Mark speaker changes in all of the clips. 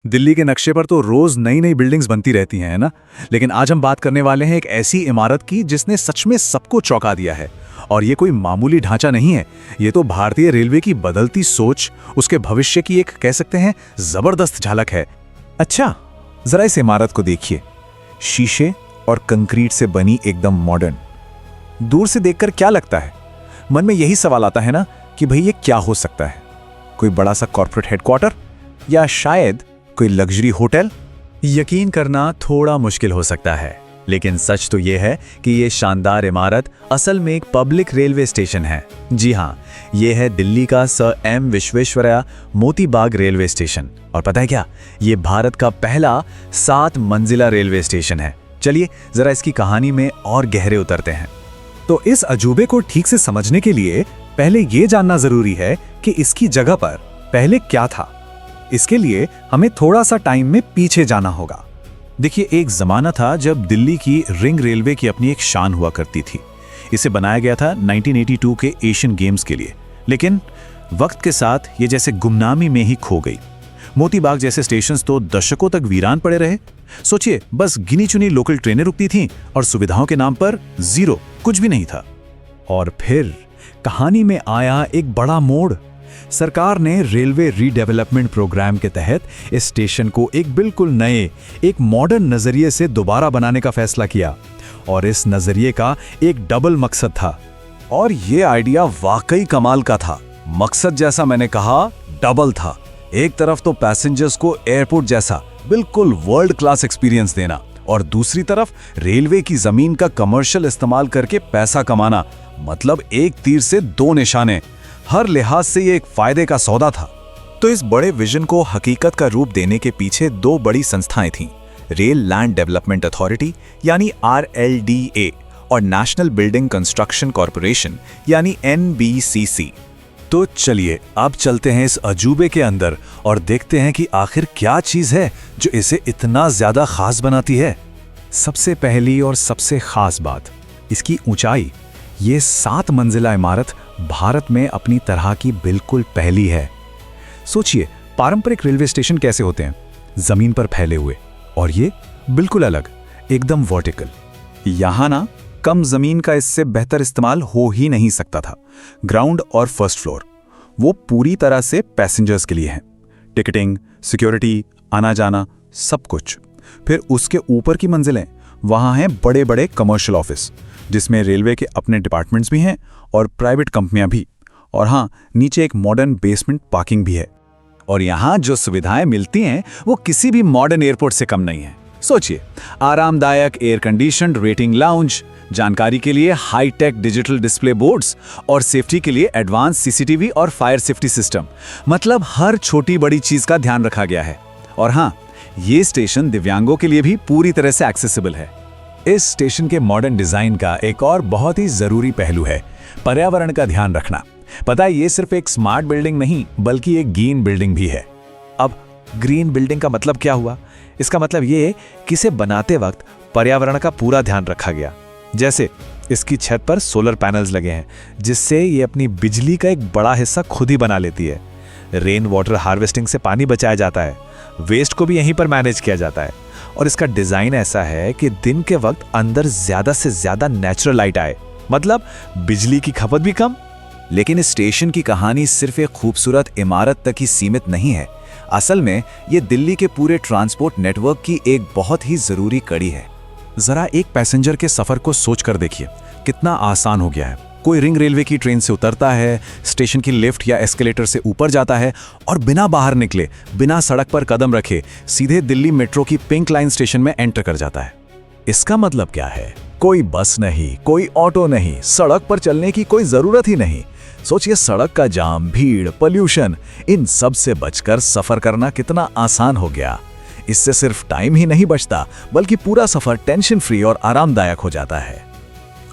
Speaker 1: दिल्ली के नक्शे पर तो रोज नई नई बिल्डिंग्स बनती रहती हैं, है ना। लेकिन आज हम बात करने वाले हैं एक ऐसी इमारत की जिसने सच में सबको चौंका दिया है। और ये कोई मामूली ढांचा नहीं है, ये तो भारतीय रेलवे की बदलती सोच, उसके भविष्य की एक कह सकते हैं जबरदस्त झलक है।
Speaker 2: अच्छा, जरा इस इमारत को देखिए। शीशे और कंक्रीट से बनी एकदम मॉडर्न। दूर से देखकर क्या लगता है? मन में यही सवाल आता है ना कि भाई ये क्या हो सकता है? कोई बड़ा सा कॉर्पोरेट हेडक्वार्टर या शायद कोई लग्जरी होटल?
Speaker 1: यकीन करना थोड़ा मुश्किल हो सकता है, लेकिन सच तो ये है कि ये शानदार इमारत असल में एक पब्लिक रेलवे स्टेशन है। जी हाँ, ये है दिल्ली का sir M Visvesvaraya Moti Bagh railway station. और पता है क्या, ये भारत का पहला 7 मंजिला रेलवे स्टेशन है। चलिए जरा इसकी कहानी में और गहरे उतरते हैं। तो इस अजूबे को ठीक से समझने के लिए पहले ये जानना जरूरी है कि इसकी जगह पर पहले क्या था। इसके लिए हमें थोड़ा सा टाइम में पीछे जाना होगा। देखिए, एक जमाना था जब दिल्ली की रिंग रेलवे की अपनी एक शान हुआ करती थी। इसे बनाया गया था 1982 के एशियन गेम्स के लिए, लेकिन वक्त के साथ ये जैसे गुमनामी में ही खो गई। मोती बाग जैसे स्टेशंस तो दशकों तक वीरान पड़े रहे। सोचिए, बस गिनी चुनी लोकल ट्रेनें रुकती थीं और सुविधाओं के नाम पर जीरो, कुछ भी नहीं था। और फिर कहानी में आया एक बड़ा मोड़। सरकार ने रेलवे रीडेवलपमेंट प्रोग्राम के तहत इस स्टेशन को एक बिल्कुल नए, एक मॉडर्न नजरिए से दोबारा बनाने का फैसला किया। और इस नजरिए का एक डबल मकसद था। और ये आइडिया वाकई कमाल का था। मकसद जैसा मैंने कहा, डबल था। एक तरफ तो पैसेंजर्स को एयरपोर्ट जैसा बिल्कुल वर्ल्ड क्लास एक्सपीरियंस देना, और दूसरी तरफ रेलवे की जमीन का कमर्शियल इस्तेमाल करके पैसा कमाना। मतलब एक तीर से 2 निशाने। हर लिहाज से ये एक फायदे का सौदा था।
Speaker 2: तो इस बड़े विजन को हकीकत का रूप देने के पीछे 2 बड़ी संस्थाएं थीं, रेल लैंड डेवलपमेंट अथॉरिटी यानी RLDA और नेशनल बिल्डिंग कंस्ट्रक्शन कॉरपोरेशन यानी NBCC।
Speaker 1: तो चलिए अब चलते हैं इस अजूबे के अंदर और देखते हैं कि आखिर क्या चीज है जो इसे इतना ज्यादा खास बनाती है। सबसे पहली और सबसे खास बात इसकी ऊंचाई। ये 7 मंजिला इमारत भारत में अपनी तरह की बिल्कुल पहली है। सोचिए, पारंपरिक रेलवे स्टेशन कैसे होते हैं, जमीन पर फैले हुए, और ये बिल्कुल अलग, एकदम वर्टिकल।
Speaker 2: यहां ना कम जमीन का इससे बेहतर इस्तेमाल हो ही नहीं सकता था। ग्राउंड और फर्स्ट फ्लोर वो पूरी तरह से पैसेंजर्स के लिए हैं। टिकटिंग, सिक्योरिटी, आना जाना, सब कुछ। फिर उसके ऊपर की मंजिलें, वहां हैं बड़े बड़े कमर्शियल ऑफिस, जिसमें रेलवे के अपने डिपार्टमेंट्स भी हैं और प्राइवेट कंपनियां भी। और हाँ, नीचे एक मॉडर्न बेसमेंट पार्किंग भी है। और यहाँ जो सुविधाएं मिलती हैं वो किसी भी मॉडर्न एयरपोर्ट से कम नहीं है। सोचिए, आरामदायक एयर कंडीशनड वेटिंग लाउंज, जानकारी के लिए हाई-टेक डिजिटल डिस्प्ले बोर्ड्स और सेफ्टी के लिए एडवांस CCTV और फायर सेफ्टी सिस्टम। मतलब हर छोटी बड़ी चीज का ध्यान रखा गया है। और हाँ, ये स्टेशन दिव्यांगों के लिए भी पूरी तरह से एक्सेसिबल है।
Speaker 1: इस स्टेशन के मॉडर्न डिजाइन का एक और बहुत ही जरूरी पहलू है पर्यावरण का ध्यान रखना। पता है, ये सिर्फ एक स्मार्ट बिल्डिंग नहीं बल्कि एक ग्रीन बिल्डिंग भी है।
Speaker 2: अब ग्रीन बिल्डिंग का मतलब क्या हुआ? इसका मतलब ये कि इसे बनाते वक्त पर्यावरण का पूरा ध्यान रखा गया। जैसे इसकी छत पर सोलर पैनल्स लगे हैं, जिससे ये अपनी बिजली का एक बड़ा हिस्सा खुद ही बना लेती है। रेन वाटर हार्वेस्टिंग से पानी बचाया जाता है। वेस्ट को भी यहीं पर मैनेज किया जाता है। और इसका डिजाइन ऐसा है कि दिन के वक्त अंदर ज्यादा से ज्यादा नेचुरल लाइट आए, मतलब बिजली की खपत भी कम।
Speaker 1: लेकिन इस स्टेशन की कहानी सिर्फ एक खूबसूरत इमारत तक ही सीमित नहीं है। असल में ये दिल्ली के पूरे ट्रांसपोर्ट नेटवर्क की एक बहुत ही जरूरी कड़ी है। जरा एक पैसेंजर के सफर को सोच कर देखिए, कितना आसान हो गया है। कोई रिंग रेलवे की ट्रेन से उतरता है, स्टेशन की लिफ्ट या एस्केलेटर से ऊपर जाता है और बिना बाहर निकले, बिना सड़क पर कदम रखे सीधे दिल्ली मेट्रो की पिंक लाइन स्टेशन में एंटर कर जाता है। इसका मतलब क्या है? कोई बस नहीं, कोई ऑटो नहीं, सड़क पर चलने की कोई जरूरत ही नहीं। सोचिए, सड़क का जाम, भीड़, पोल्यूशन, इन सब से बचकर सफर करना कितना आसान हो गया। इससे सिर्फ टाइम ही नहीं बचता बल्कि पूरा सफर टेंशन फ्री और आरामदायक हो जाता है।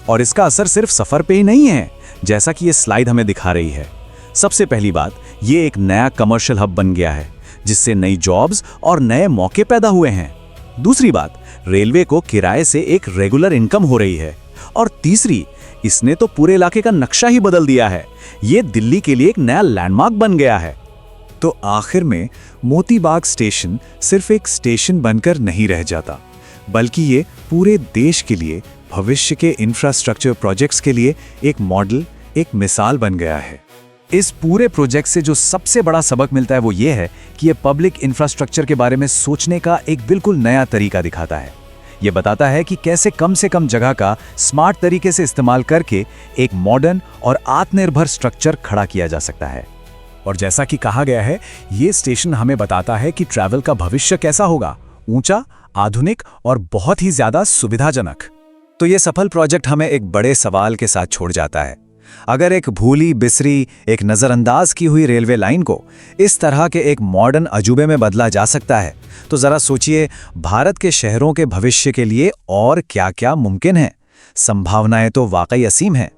Speaker 1: और इसका असर सिर्फ सफर पे ही नहीं है, जैसा कि ये स्लाइड हमें दिखा रही है। सबसे पहली बात, ये एक नया कमर्शियल हब बन गया है, जिससे नई जॉब्स और नए मौके पैदा हुए हैं। दूसरी बात, रेलवे को किराए से एक रेगुलर इनकम हो रही है। और तीसरी, इसने तो पूरे इलाके का नक्शा ही बदल दिया है। ये दिल्ली के लिए एक नया लैंडमार्क बन गया है। तो आखिर में मोती बाग स्टेशन सिर्फ एक स्टेशन बनकर नहीं रह जाता, बल्कि ये पूरे देश के लिए भविष्य के इंफ्रास्ट्रक्चर प्रोजेक्ट्स के लिए एक मॉडल, एक मिसाल बन गया है। इस पूरे प्रोजेक्ट से जो सबसे बड़ा सबक मिलता है वो ये है कि ये पब्लिक इंफ्रास्ट्रक्चर के बारे में सोचने का एक बिल्कुल नया तरीका दिखाता है। ये बताता है कि कैसे कम से कम जगह का स्मार्ट तरीके से इस्तेमाल करके एक मॉडर्न और आत्मनिर्भर स्ट्रक्चर खड़ा किया जा सकता है। और जैसा कि कहा गया है, ये स्टेशन हमें बताता है कि ट्रैवल का भविष्य कैसा होगा, ऊंचा, आधुनिक और बहुत ही ज्यादा सुविधाजनक। तो ये सफल प्रोजेक्ट हमें एक बड़े सवाल के साथ छोड़ जाता है। अगर एक भूली बिसरी, एक नज़रअंदाज की हुई रेलवे लाइन को इस तरह के एक मॉडर्न अजूबे में बदला जा सकता है, तो ज़रा सोचिए भारत के शहरों के भविष्य के लिए और क्या क्या मुमकिन है। संभावनाएं तो वाकई असीम हैं।